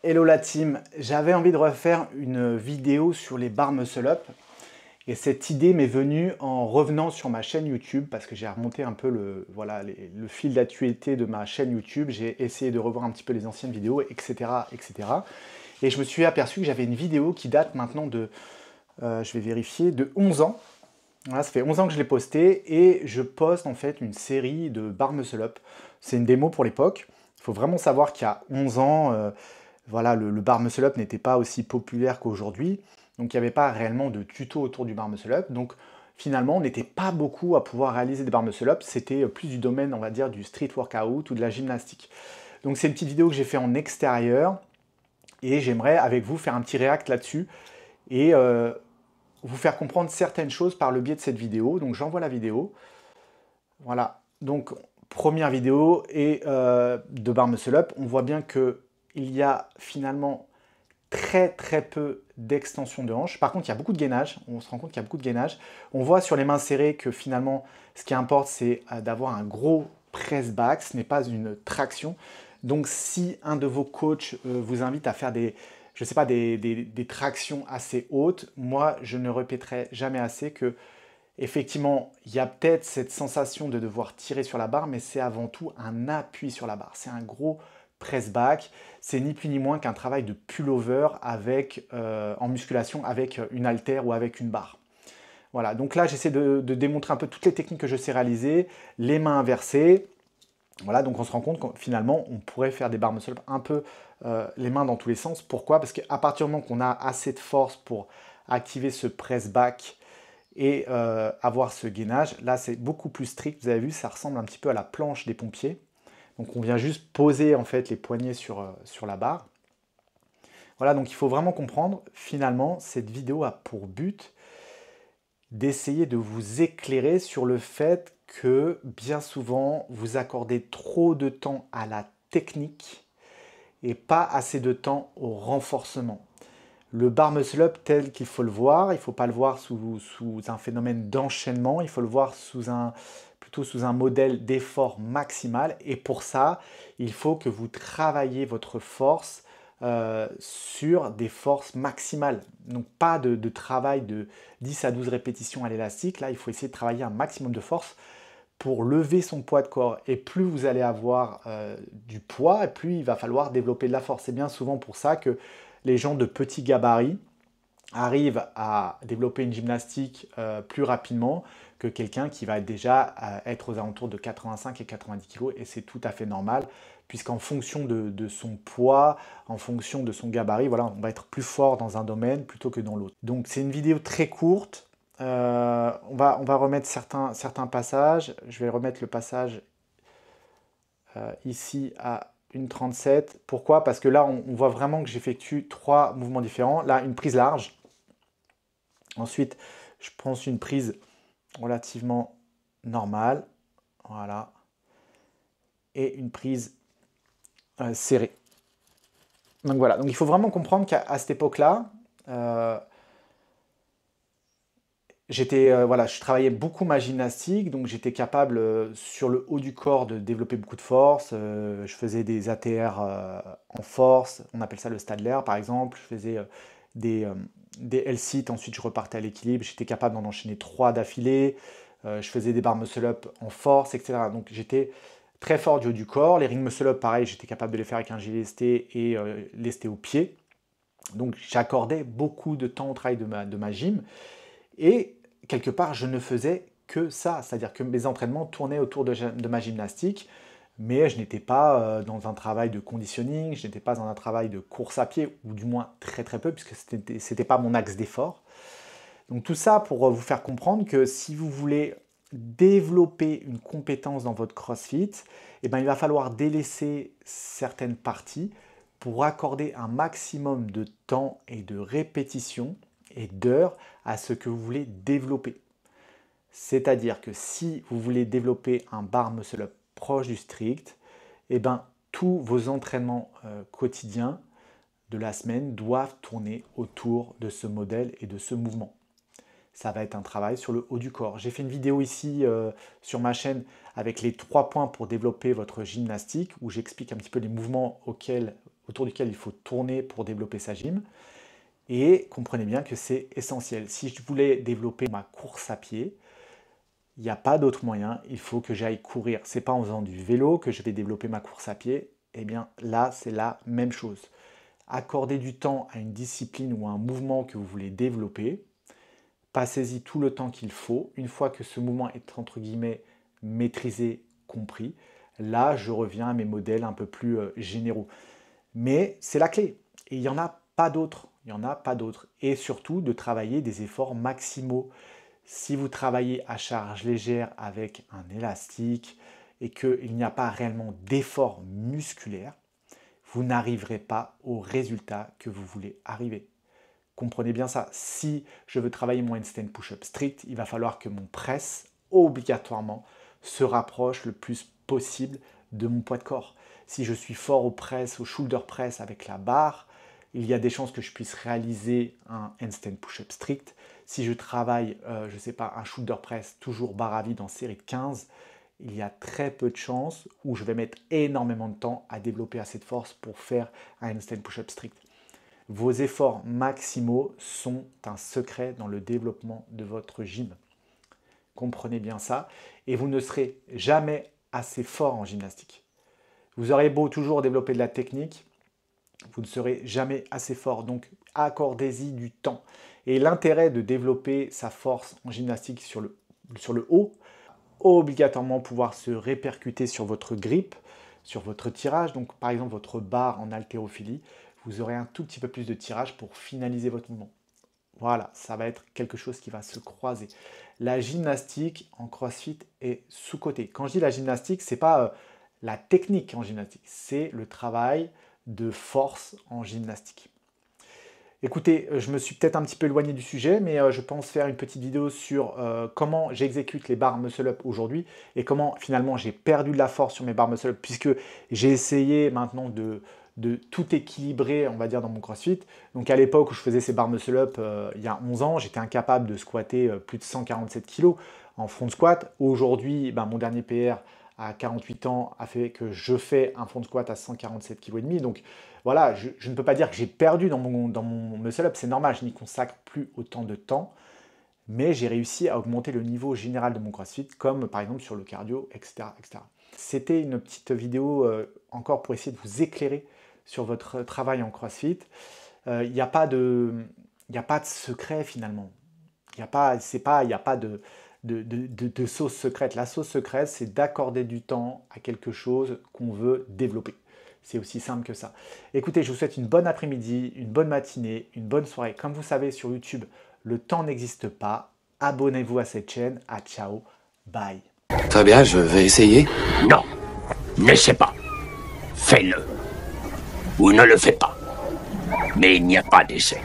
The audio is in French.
Hello la team, j'avais envie de refaire une vidéo sur les barres muscle up et cette idée m'est venue en revenant sur ma chaîne YouTube parce que j'ai remonté un peu le fil d'actualité de ma chaîne YouTube, j'ai essayé de revoir un petit peu les anciennes vidéos, etc. etc. Et je me suis aperçu que j'avais une vidéo qui date maintenant de, je vais vérifier, de 11 ans. Voilà, ça fait 11 ans que je l'ai postée et je poste en fait une série de barres muscle up. C'est une démo pour l'époque. Il faut vraiment savoir qu'il y a 11 ans, voilà, le bar muscle up n'était pas aussi populaire qu'aujourd'hui. Donc il n'y avait pas réellement de tuto autour du bar muscle up. Donc finalement, on n'était pas beaucoup à pouvoir réaliser des barres muscle up. C'était plus du domaine, on va dire, du street workout ou de la gymnastique. Donc c'est une petite vidéo que j'ai fait en extérieur et j'aimerais avec vous faire un petit react là-dessus et vous faire comprendre certaines choses par le biais de cette vidéo. Donc j'envoie la vidéo. Voilà. Donc première vidéo et de bar muscle up. On voit bien que il y a finalement très peu d'extension de hanche. Par contre, il y a beaucoup de gainage. On se rend compte qu'il y a beaucoup de gainage. On voit sur les mains serrées que finalement, ce qui importe, c'est d'avoir un gros press back. Ce n'est pas une traction. Donc, si un de vos coachs vous invite à faire je sais pas, des tractions assez hautes, moi, je ne répéterai jamais assez que effectivement, il y a peut-être cette sensation de devoir tirer sur la barre, mais c'est avant tout un appui sur la barre. C'est un gros press back. C'est ni plus ni moins qu'un travail de pullover en musculation avec une haltère ou avec une barre. Voilà, donc là j'essaie de démontrer un peu toutes les techniques que je sais réaliser, les mains inversées. Voilà, donc on se rend compte que finalement on pourrait faire des barres muscle up un peu les mains dans tous les sens. Pourquoi? Parce qu'à partir du moment qu'on a assez de force pour activer ce press back et avoir ce gainage, là c'est beaucoup plus strict. Vous avez vu, ça ressemble un petit peu à la planche des pompiers. Donc on vient juste poser en fait les poignets sur la barre. Voilà, donc il faut vraiment comprendre, finalement, cette vidéo a pour but d'essayer de vous éclairer sur le fait que bien souvent, vous accordez trop de temps à la technique et pas assez de temps au renforcement. Le bar muscle up tel qu'il faut le voir, il ne faut pas le voir sous un phénomène d'enchaînement, il faut le voir plutôt sous un modèle d'effort maximal. Et pour ça, il faut que vous travailliez votre force sur des forces maximales. Donc pas de travail de 10 à 12 répétitions à l'élastique. Là, il faut essayer de travailler un maximum de force pour lever son poids de corps. Et plus vous allez avoir du poids, et plus il va falloir développer de la force. C'est bien souvent pour ça que les gens de petits gabarits arrivent à développer une gymnastique plus rapidement que quelqu'un qui va déjà être aux alentours de 85 et 90 kg. Et c'est tout à fait normal, puisqu'en fonction de son poids, en fonction de son gabarit, voilà, on va être plus fort dans un domaine plutôt que dans l'autre. Donc c'est une vidéo très courte. On va remettre certains passages. Je vais remettre le passage ici à 1,37. Pourquoi? Parce que là, on voit vraiment que j'effectue 3 mouvements différents. Là, une prise large. Ensuite, je prends une prise relativement normale. Voilà. Et une prise serrée. Donc voilà. Donc il faut vraiment comprendre qu'à cette époque-là, voilà, je travaillais beaucoup ma gymnastique, donc j'étais capable sur le haut du corps de développer beaucoup de force. Je faisais des ATR en force, on appelle ça le Stadler par exemple. Je faisais des L-sit, ensuite je repartais à l'équilibre. J'étais capable d'en enchaîner 3 d'affilée. Je faisais des barres muscle up en force, etc. Donc j'étais très fort du haut du corps. Les ring muscle up, pareil, j'étais capable de les faire avec un gilet lesté et lesté au pied. Donc j'accordais beaucoup de temps au travail de ma gym. Et quelque part, je ne faisais que ça, c'est-à-dire que mes entraînements tournaient autour de ma gymnastique, mais je n'étais pas dans un travail de conditioning, je n'étais pas dans un travail de course à pied, ou du moins très peu, puisque ce n'était pas mon axe d'effort. Donc tout ça pour vous faire comprendre que si vous voulez développer une compétence dans votre CrossFit, eh ben, il va falloir délaisser certaines parties pour accorder un maximum de temps et de répétition et d'heures à ce que vous voulez développer. C'est-à-dire que si vous voulez développer un bar muscle up proche du strict, eh ben, tous vos entraînements quotidiens de la semaine doivent tourner autour de ce modèle et de ce mouvement. Ça va être un travail sur le haut du corps. J'ai fait une vidéo ici sur ma chaîne avec les 3 points pour développer votre gymnastique, où j'explique un petit peu les mouvements auxquels autour duquel il faut tourner pour développer sa gym. Et comprenez bien que c'est essentiel. Si je voulais développer ma course à pied, il n'y a pas d'autre moyen, il faut que j'aille courir. Ce n'est pas en faisant du vélo que je vais développer ma course à pied. Eh bien là, c'est la même chose. Accordez du temps à une discipline ou à un mouvement que vous voulez développer. Passez-y tout le temps qu'il faut. Une fois que ce mouvement est entre guillemets maîtrisé, compris, là, je reviens à mes modèles un peu plus généraux. Mais c'est la clé. Et il n'y en a pas d'autres. Il n'y en a pas d'autres. Et surtout, de travailler des efforts maximaux. Si vous travaillez à charge légère avec un élastique et qu'il n'y a pas réellement d'effort musculaire, vous n'arriverez pas au résultat que vous voulez arriver. Comprenez bien ça. Si je veux travailler mon handstand push-up strict, il va falloir que mon press, obligatoirement, se rapproche le plus possible de mon poids de corps. Si je suis fort au press, au shoulder press avec la barre, il y a des chances que je puisse réaliser un handstand push-up strict. Si je travaille, je ne sais pas, un shoulder press toujours barre à vide en série de 15, il y a très peu de chances où je vais mettre énormément de temps à développer assez de force pour faire un handstand push-up strict. Vos efforts maximaux sont un secret dans le développement de votre gym. Comprenez bien ça. Et vous ne serez jamais assez fort en gymnastique. Vous aurez beau toujours développer de la technique, vous ne serez jamais assez fort. Donc, accordez-y du temps. Et l'intérêt de développer sa force en gymnastique sur le haut, obligatoirement pouvoir se répercuter sur votre grip, sur votre tirage. Donc, par exemple, votre barre en haltérophilie, vous aurez un tout petit peu plus de tirage pour finaliser votre mouvement. Voilà, ça va être quelque chose qui va se croiser. La gymnastique en CrossFit est sous-cotée. Quand je dis la gymnastique, ce n'est pas la technique en gymnastique, c'est le travail de force en gymnastique. Écoutez, je me suis peut-être un petit peu éloigné du sujet, mais je pense faire une petite vidéo sur comment j'exécute les barres muscle-up aujourd'hui et comment finalement j'ai perdu de la force sur mes barres muscle-up puisque j'ai essayé maintenant de tout équilibrer, on va dire, dans mon CrossFit. Donc à l'époque où je faisais ces barres muscle-up, il y a 11 ans, j'étais incapable de squatter plus de 147 kg en front squat. Aujourd'hui, mon dernier PR à 48 ans a fait que je fais un front squat à 147,5 kg. Donc voilà, je ne peux pas dire que j'ai perdu dans mon muscle-up, c'est normal, je n'y consacre plus autant de temps, mais j'ai réussi à augmenter le niveau général de mon CrossFit, comme par exemple sur le cardio, etc. etc. C'était une petite vidéo encore pour essayer de vous éclairer sur votre travail en CrossFit. Il n'y a pas de secret finalement. Il n'y a pas de sauce secrète. La sauce secrète, c'est d'accorder du temps à quelque chose qu'on veut développer. C'est aussi simple que ça. Écoutez, je vous souhaite une bonne après-midi, une bonne matinée, une bonne soirée. Comme vous savez, sur YouTube, le temps n'existe pas. Abonnez-vous à cette chaîne. À ciao, bye. Très bien, je vais essayer. Non, n'essaie pas. Fais-le. Ou ne le fais pas. Mais il n'y a pas d'essai.